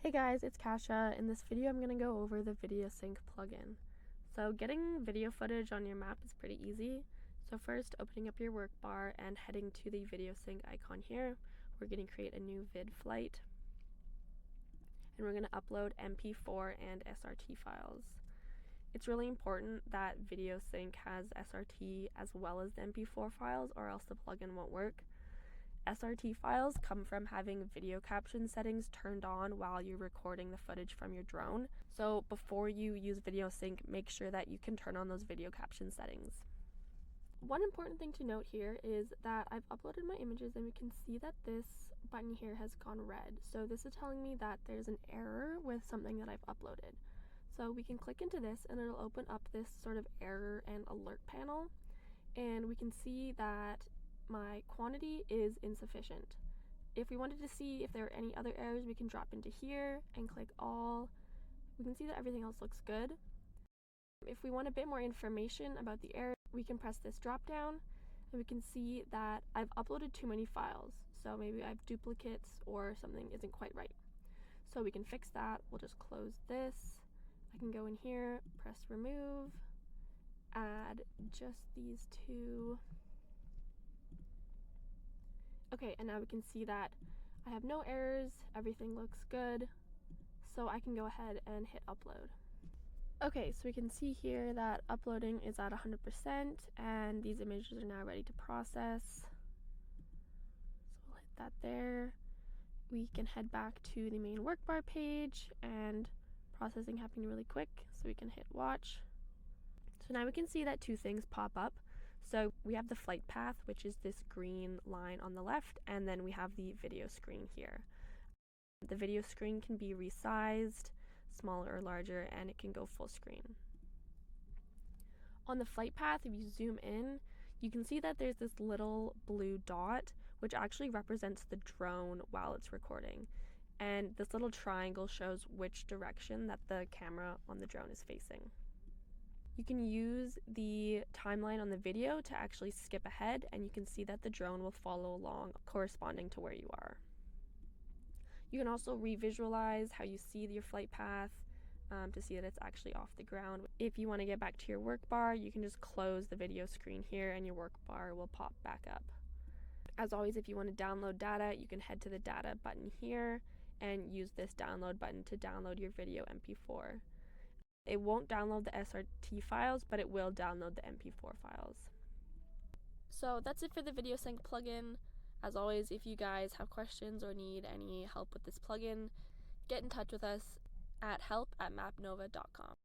Hey guys, it's Kasha. In this video I'm going to go over the Video Sync plugin. So getting video footage on your Map is pretty easy. So first, opening up your work bar and heading to the Video Sync icon here, we're going to create a new vid flight. And we're going to upload MP4 and SRT files. It's really important that Video Sync has SRT as well as the MP4 files, or else the plugin won't work. SRT files come from having video caption settings turned on while you're recording the footage from your drone. So before you use Video Sync, make sure that you can turn on those video caption settings. One important thing to note here is that I've uploaded my images and we can see that this button here has gone red. So this is telling me that there's an error with something that I've uploaded. So we can click into this and it'll open up this sort of error and alert panel, and we can see that my quantity is insufficient. If we wanted to see if there are any other errors, we can drop into here and click all. We can see that everything else looks good. If we want a bit more information about the error, we can press this drop down and we can see that I've uploaded too many files. So maybe I have duplicates or something isn't quite right. So we can fix that. We'll just close this. I can go in here, press remove, add just these two. Okay, and now we can see that I have no errors, everything looks good, so I can go ahead and hit upload. Okay, so we can see here that uploading is at 100% and these images are now ready to process. So we'll hit that there. We can head back to the main work bar page, and processing happened really quick, so we can hit watch. So now we can see that two things pop up. So we have the flight path, which is this green line on the left, and then we have the video screen here. The video screen can be resized, smaller or larger, and it can go full screen. On the flight path, if you zoom in, you can see that there's this little blue dot, which actually represents the drone while it's recording. And this little triangle shows which direction that the camera on the drone is facing. You can use the timeline on the video to actually skip ahead, and you can see that the drone will follow along corresponding to where you are. You can also revisualize how you see your flight path to see that it's actually off the ground. If you want to get back to your work bar, you can just close the video screen here and your work bar will pop back up. As always, if you want to download data, you can head to the data button here and use this download button to download your video MP4. It won't download the SRT files, but it will download the MP4 files. So that's it for the Video Sync plugin. As always, if you guys have questions or need any help with this plugin, get in touch with us at help@mapnova.com.